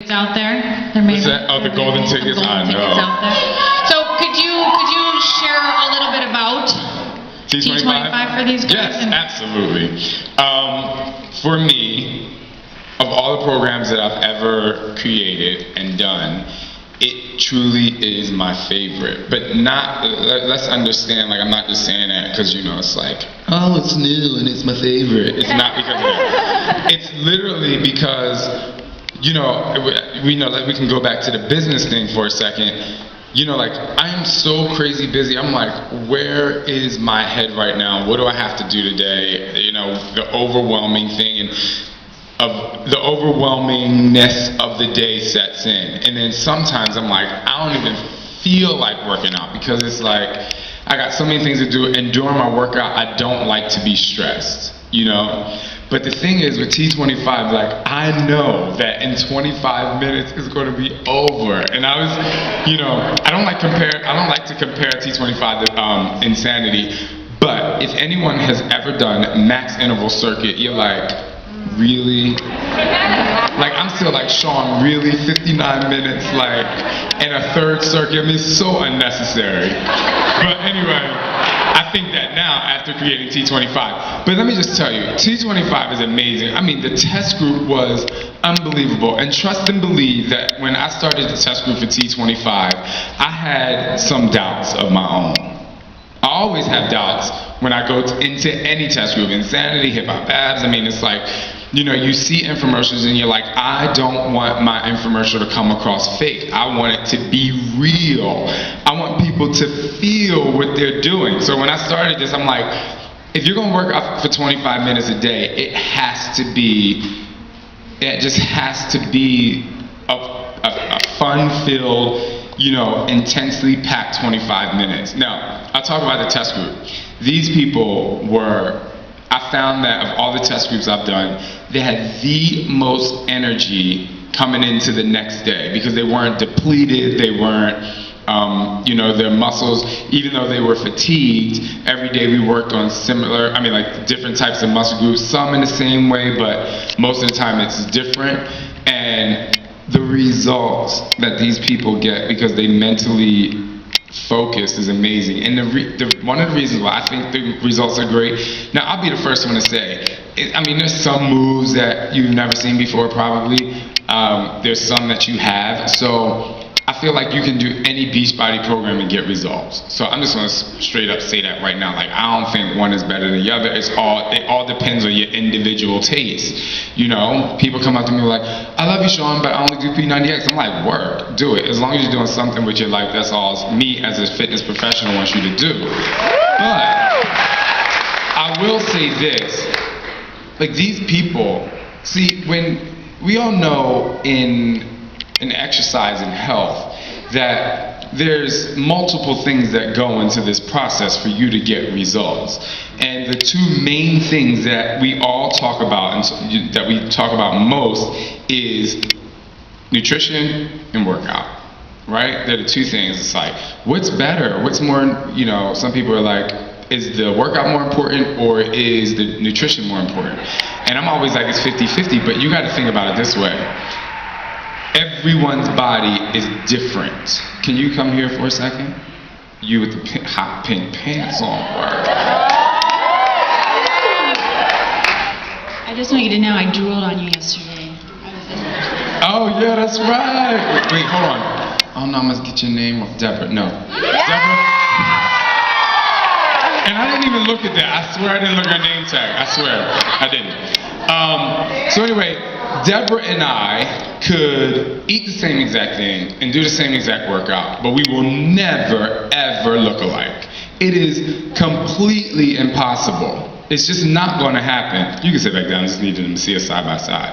tickets out there. There may What's that? Oh, the golden tickets? I know. Out there. So could you share a little bit about T25 for these guys? Yes, absolutely. For me, of all the programs that I've ever created and done, it truly is my favorite. But let's understand, like, I'm not just saying that because, it's like, oh, it's new and it's my favorite. It's not because of that. It's literally because, we know that we can go back to the business thing for a second. Like, I am so crazy busy. I'm like, where is my head right now? What do I have to do today? The overwhelming thing of the overwhelmingness of the day sets in. And then sometimes I'm like, I don't even feel like working out because it's like, I got so many things to do, and during my workout, I don't like to be stressed, But the thing is with T25, like, I know that in 25 minutes it's going to be over. And I was, I don't like to compare T25 to Insanity, but if anyone has ever done max interval circuit, you're like, really? Like, I'm still like, Shaun, really? 59 minutes, like, and a third circuit? I mean, it's so unnecessary. But anyway, I think that now after creating T25. But let me just tell you, T25 is amazing. I mean, the test group was unbelievable. And trust and believe that when I started the test group for T25, I had some doubts of my own. I always have doubts when I go into any test group, Insanity, Hip Hop Abs. I mean, it's like, you see infomercials and you're like, I don't want my infomercial to come across fake. I want it to be real. I want people to feel what they're doing. So when I started this, I'm like, if you're going to work out for 25 minutes a day, it just has to be a fun-filled, intensely packed 25 minutes. Now, I'll talk about the test group. These people I found that of all the test groups I've done, they had the most energy coming into the next day because they weren't depleted, they weren't, their muscles, even though they were fatigued, every day we worked on different types of muscle groups, some in the same way, but most of the time it's different. And the results that these people get because they mentally focus is amazing. And one of the reasons why I think the results are great, now I'll be the first one to say, there's some moves that you've never seen before probably, there's some that you have, so I feel like you can do any Beachbody program and get results. So I'm just going to straight up say that right now. Like, I don't think one is better than the other. It all depends on your individual taste. People come up to me like, I love you, Shaun, but I only do P90X. I'm like, work, do it. As long as you're doing something with your life, that's all me as a fitness professional wants you to do. But I will say this, like, these people, see, when we all know in exercise and health that there's multiple things that go into this process for you to get results. And the two main things that we all talk about and that we talk about most is nutrition and workout, right? They're the two things. It's like, what's better? What's more, some people are like, is the workout more important or is the nutrition more important? And I'm always like, it's 50-50, but you got to think about it this way. Everyone's body is different. Can you come here for a second? You with the hot pink pants on, work. I just want you to know I drooled on you yesterday. Oh yeah, that's right. Wait, hold on. Oh no, I must get your name off. Deborah, no. Deborah? And I didn't even look at that. I swear I didn't look at her name tag. I swear, I didn't. So anyway, Deborah and I could eat the same exact thing and do the same exact workout, but we will never, ever look alike. It is completely impossible. It's just not going to happen. You can sit back down. I just need them to see us side by side.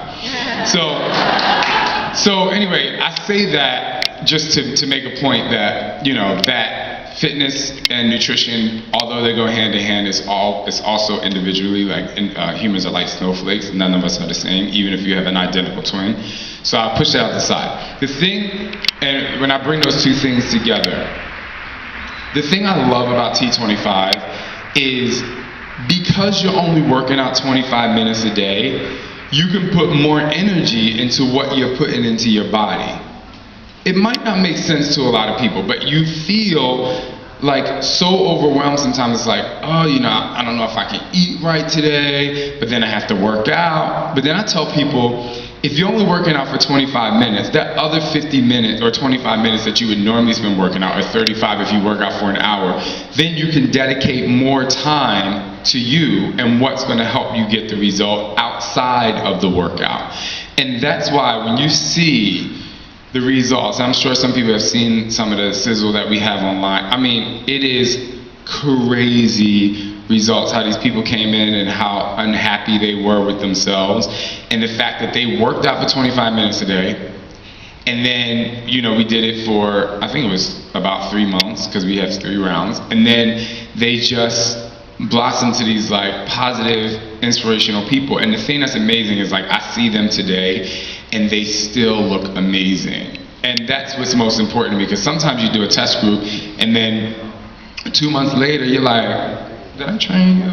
So anyway, I say that just to make a point that, that fitness and nutrition, although they go hand in hand, it's also individually, like humans are like snowflakes. None of us are the same, even if you have an identical twin. So I'll push that out the side. The thing, and when I bring those two things together, the thing I love about T25 is because you're only working out 25 minutes a day, you can put more energy into what you're putting into your body. It might not make sense to a lot of people, but you feel like so overwhelmed sometimes. It's like, oh, you know, I don't know if I can eat right today, but then I have to work out. But then I tell people, if you're only working out for 25 minutes, that other 50 minutes or 25 minutes that you would normally spend working out, or 35 if you work out for an hour, then you can dedicate more time to you and what's going to help you get the result outside of the workout. And that's why when you see the results, I'm sure some people have seen some of the sizzle that we have online. I mean, it is crazy results, how these people came in and how unhappy they were with themselves, and the fact that they worked out for 25 minutes a day, and then, you know, we did it for, I think it was about 3 months, because we have 3 rounds, and then they just blossomed to these like positive, inspirational people. And the thing that's amazing is, like, I see them today and they still look amazing. And that's what's most important to me, because sometimes you do a test group and then 2 months later you're like, did I train you?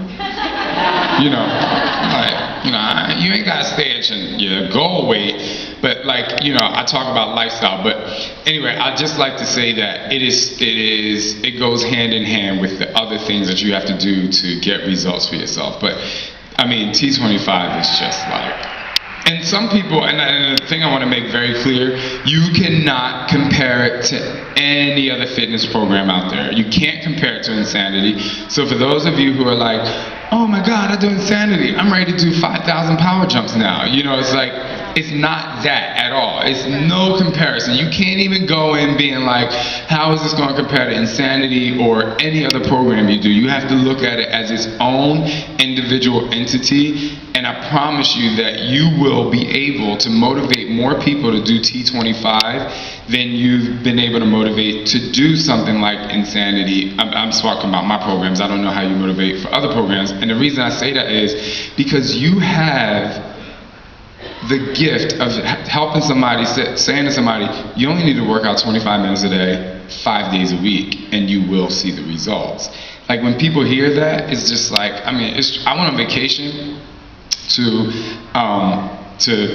You know, like, you know, you ain't gotta stay at your goal weight, but like, you know, I talk about lifestyle. But anyway, I just like to say that it goes hand in hand with the other things that you have to do to get results for yourself. But I mean, T25 is just like, and some people, and the thing I want to make very clear, you cannot compare it to any other fitness program out there. You can't compare it to Insanity. So for those of you who are like, oh my God, I do Insanity, I'm ready to do 5,000 power jumps now. You know, it's like, it's not that at all. It's no comparison. You can't even go in being like, how is this going to compare to Insanity or any other program you do? You have to look at it as its own individual entity, and I promise you that you will be able to motivate more people to do T25 than you've been able to motivate to do something like Insanity. I'm talking about my programs. I don't know how you motivate for other programs. And the reason I say that is because you have the gift of helping somebody, saying to somebody, you only need to work out 25 minutes a day, 5 days a week, and you will see the results. Like, when people hear that, it's just like, I mean, I went on vacation to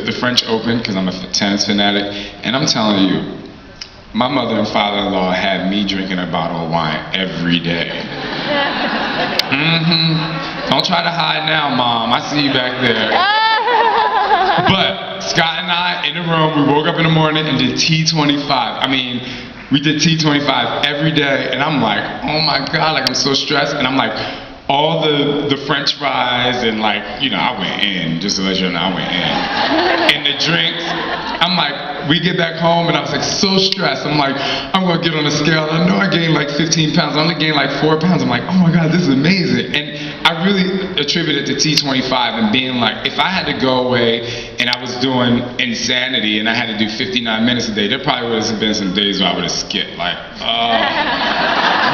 the French Open, because I'm a tennis fanatic, and I'm telling you, my mother and father-in-law had me drinking a bottle of wine every day. Don't try to hide now, Mom. I see you back there. But Scott and I, in the room, we woke up in the morning and did T25. I mean, we did T25 every day, and I'm like, oh my God, like, I'm so stressed. And I'm like, all the French fries, and like, you know, I went in, just to let you know, I went in. And the drinks, I'm like, we get back home, and I was like so stressed. I'm like, I'm gonna get on the scale. I know I gained like 15 pounds. I only gained like 4 pounds. I'm like, oh my God, this is amazing. And I really attribute it to T25 and being like, if I had to go away and I was doing Insanity and I had to do 59 minutes a day, there probably would have been some days where I would have skipped, like,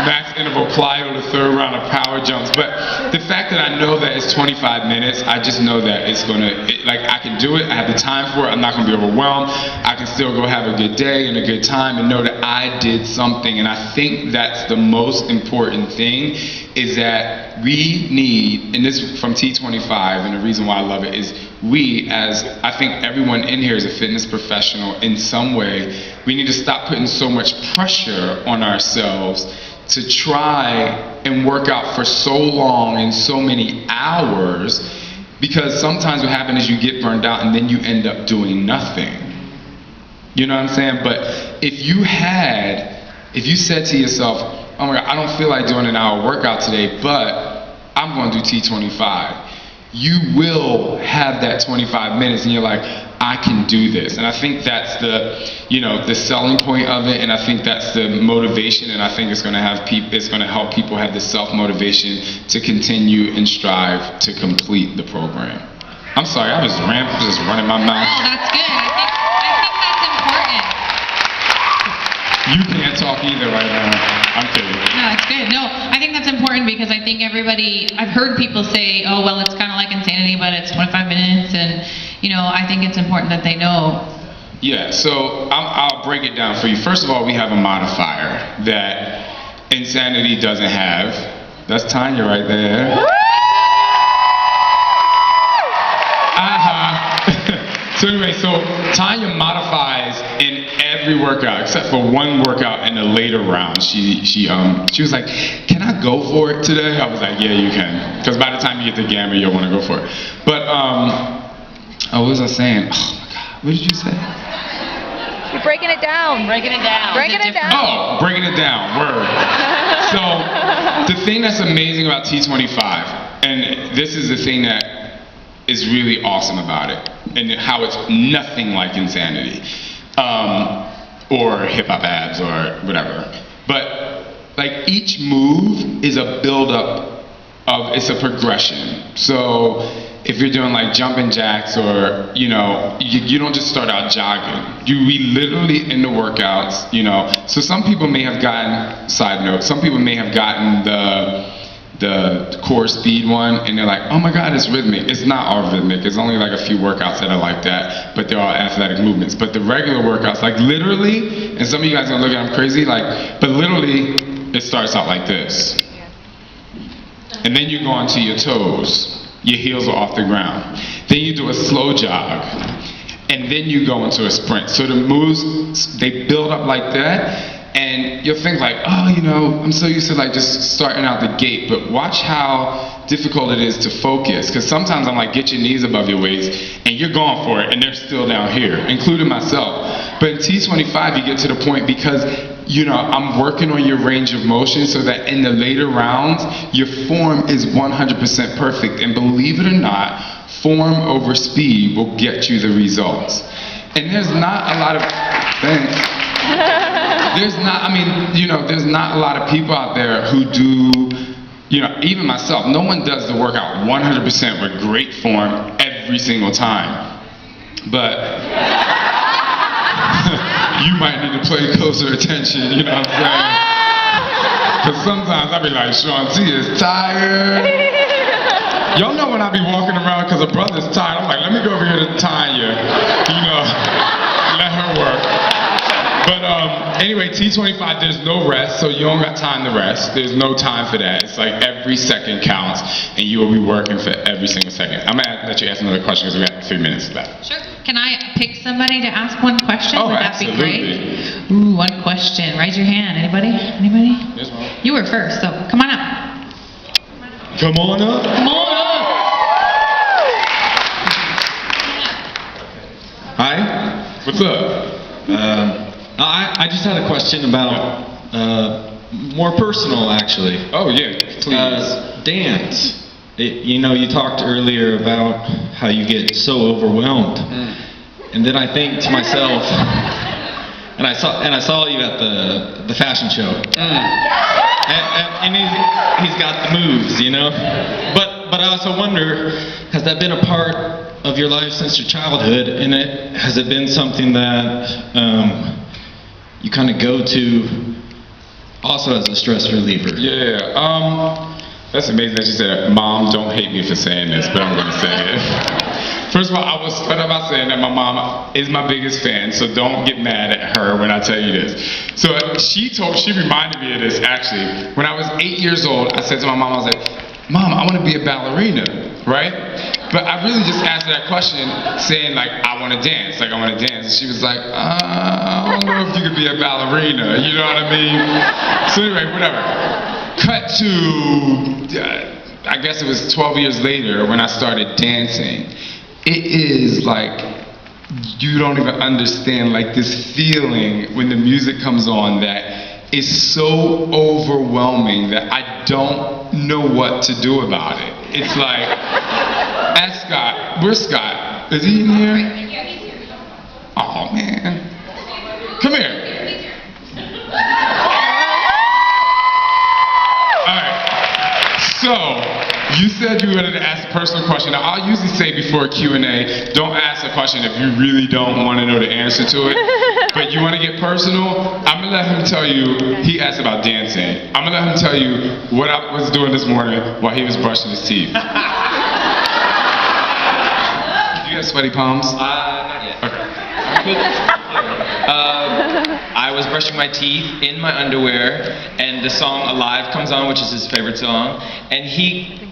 max interval plyo, the 3rd round of power jumps. But the fact that I know that it's 25 minutes, I just know that it's gonna, like, I can do it, I have the time for it, I'm not gonna be overwhelmed, I can still go have a good day and a good time and know that I did something. And I think that's the most important thing, is that we need, and this from T25, and the reason why I love it is we, as I think everyone in here is a fitness professional in some way, we need to stop putting so much pressure on ourselves to try and work out for so long and so many hours, because sometimes what happens is you get burned out and then you end up doing nothing. You know what I'm saying? But if you said to yourself, oh my God, I don't feel like doing an hour workout today, but I'm going to do T25, you will have that 25 minutes and you're like, I can do this. And I think that's the, you know, the selling point of it, and I think that's the motivation, and I think it's going to have it's going to help people have the self-motivation to continue and strive to complete the program. I'm sorry, I was just running my mouth. Oh, that's good. I think that's important. You can't talk either right now. I'm kidding. No, it's good. No, I think that's important, because I think everybody, I've heard people say, oh, well, it's kind of like Insanity, but it's 25 minutes, and, you know, I think it's important that they know. Yeah, so I'll break it down for you. First of all, we have a modifier that Insanity doesn't have. That's Tanya right there. So anyway, so Tanya modifies in every workout except for one workout in the later round. She was like, "Can I go for it today?" I was like, "Yeah, you can." Because by the time you get to Gamma, you'll want to go for it. But what was I saying? Oh my God, what did you say? You're breaking it down. Breaking it down. Breaking it down. Oh, breaking it down. Word. So the thing that's amazing about T25, and this is the thing that is really awesome about it, and how it's nothing like Insanity, or Hip Hop Abs, or whatever. But like each move is a build-up of, it's a progression. So if you're doing like jumping jacks, or you don't just start out jogging. We literally in the workouts, So some people may have gotten, side note, some people may have gotten the core speed one, and they're like, "Oh my God, it's rhythmic." It's not all rhythmic. It's only like a few workouts that are like that, but they're all athletic movements. But the regular workouts, like literally, and some of you guys are gonna look at them crazy, but literally, it starts out like this. And then you go onto your toes. Your heels are off the ground. Then you do a slow jog. And then you go into a sprint. So the moves, they build up like that. And you'll think like, "Oh, I'm so used to like just starting out the gate." But watch how difficult it is to focus. Because sometimes I'm like, get your knees above your waist, and you're going for it, and they're still down here, including myself. But in T25, you get to the point because, I'm working on your range of motion so that in the later rounds, your form is 100% perfect. And believe it or not, form over speed will get you the results. And there's not a lot of, thanks. There's not a lot of people out there who do, even myself, no one does the workout 100% with great form every single time. But you might need to pay closer attention, you know what I'm saying? Because sometimes I be like, "Shaun T is tired." Y'all know when I be walking around because a brother's tired, I'm like, "Let me go over here to Tanya, let her work." But anyway, T25, there's no rest, so you don't got time to rest. There's no time for that. It's like every second counts, and you will be working for every single second. I'm going to let you ask another question because we got 3 minutes left. Sure. Can I pick somebody to ask one question? Oh, Would that absolutely. be great? Ooh, one question. Raise your hand. Anybody? There's one. You were first, so come on up. Come on up. Come on up. Hi. What's up? I just had a question about more personal, actually. Oh, yeah, please. Dance. You talked earlier about how you get so overwhelmed, and then I think to myself, and I saw you at the fashion show, and he's got the moves, But I also wonder, has that been a part of your life since your childhood, and has it been something that you kind of go to also as a stress reliever? Yeah, that's amazing that you said that. Mom, don't hate me for saying this, but I'm going to say it. First of all, I was start about saying that my mom is my biggest fan, so don't get mad at her when I tell you this. So she reminded me of this actually. When I was 8 years old, I said to my mom, I was like, "Mom, I want to be a ballerina," right? But I really just asked her that question saying like, "I want to dance, I want to dance." And she was like, "I don't know if you could be a ballerina," you know what I mean? So anyway, whatever. Cut to, I guess it was 12 years later when I started dancing. It is like, you don't even understand like this feeling when the music comes on that is so overwhelming that I don't know what to do about it. It's like, ask Scott. Where's Scott? Is he in here? Oh man. Come here. So, you said you wanted to ask a personal question. Now, I'll usually say before Q&A, don't ask a question if you really don't want to know the answer to it. But you want to get personal? I'm going to let him tell you, he asked about dancing. I'm going to let him tell you what I was doing this morning while he was brushing his teeth. You got sweaty palms? Not yet. Okay. I was brushing my teeth in my underwear, and the song Alive comes on, which is his favorite song, and he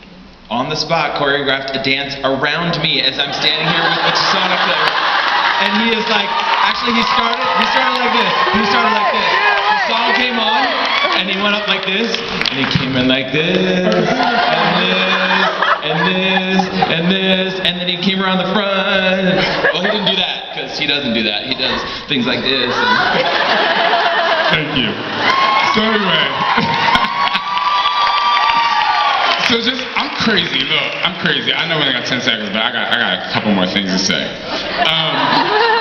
on the spot, choreographed a dance around me as I'm standing here with the Shaun player. And he is like, actually he started like this. He started like this. The song came on, and he went up like this, and he came in like this, and this, and this, and then he came around the front. Well, he didn't do that, because he doesn't do that. He does things like this. Thank you. So anyway. So I'm crazy. Look, I'm crazy. I know we only got 10 seconds, but I got a couple more things to say.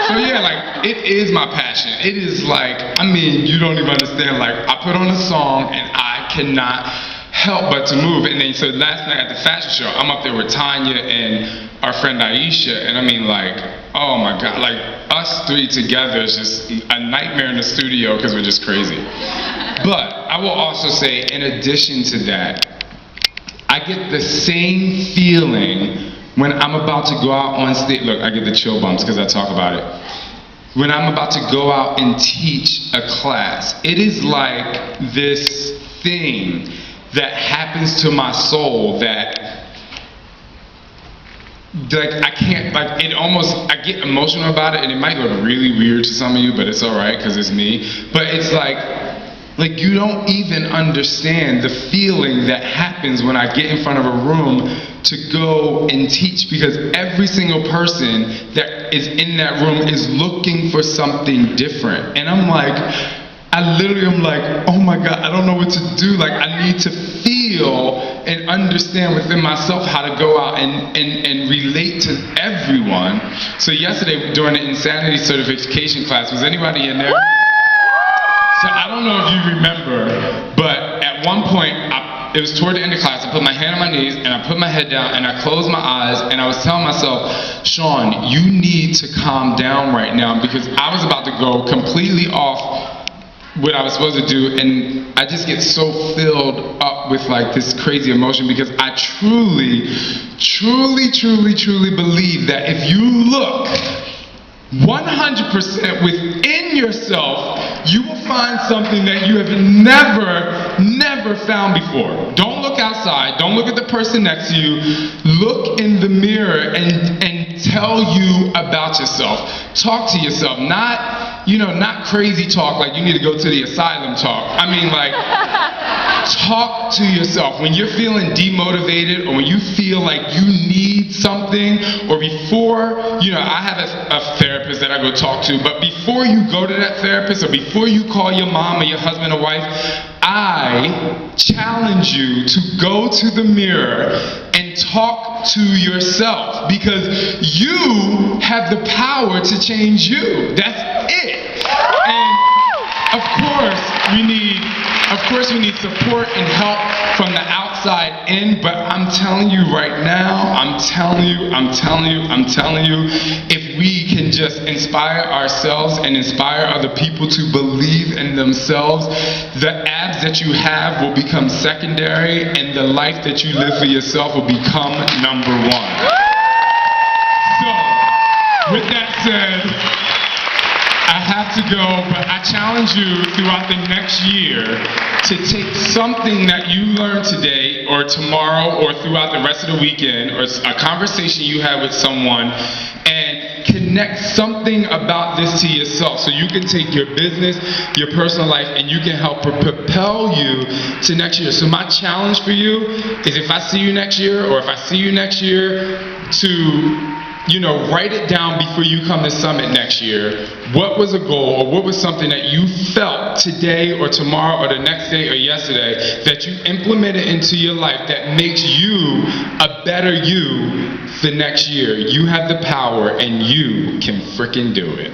So yeah, like, it is my passion. It is like, I mean, you don't even understand. Like, I put on a song and I cannot help but to move. And then so last night at the fashion show, I'm up there with Tanya and our friend Aisha, and I mean, like, oh my God, like, us three together is just a nightmare in the studio because we're just crazy. But I will also say, in addition to that, I get the same feeling when I'm about to go out on stage. Look, I get the chill bumps because I talk about it. When I'm about to go out and teach a class, it is like this thing that happens to my soul that, like, I can't, like, it almost, I get emotional about it, and it might look really weird to some of you, but it's alright because it's me. But it's like you don't even understand the feeling that happens when I get in front of a room to go and teach, because every single person that is in that room is looking for something different. And I'm like, I literally am like, oh my God, I don't know what to do. Like, I need to feel and understand within myself how to go out and relate to everyone. So yesterday during the Insanity certification class, was anybody in there? So I don't know if you remember, but at one point, it was toward the end of class, I put my hand on my knees and I put my head down and I closed my eyes and I was telling myself, Shaun, you need to calm down right now, because I was about to go completely off what I was supposed to do, and I just get so filled up with like this crazy emotion, because I truly believe that if you look 100% within yourself, you will find something that you have never found before. Don't look outside. Don't look at the person next to you. Look in the mirror and tell you about yourself. Talk to yourself. Not crazy talk like you need to go to the asylum talk. I mean, like, talk to yourself. When you're feeling demotivated, or when you feel like you need something, or before, I have a therapist that I go talk to, but before you go to that therapist, or before you call your mom or your husband or wife, I challenge you to go to the mirror and talk to yourself, because you have the power to change you. That's it. And of course we need support and help from the outside in, but I'm telling you right now, I'm telling you, if we can just inspire ourselves and inspire other people to believe in themselves, the abs that you have will become secondary, and the life that you live for yourself will become number one. So, with that said, I have to go, but I challenge you throughout the next year to take something that you learned today or tomorrow or throughout the rest of the weekend, or a conversation you had with someone, and connect something about this to yourself, so you can take your business, your personal life, and you can help propel you to next year. So my challenge for you is, if I see you next year, or if I see you next year, to write it down before you come to Summit next year. What was a goal, or what was something that you felt today or tomorrow or the next day or yesterday that you implemented into your life that makes you a better you the next year? You have the power, and you can frickin' do it.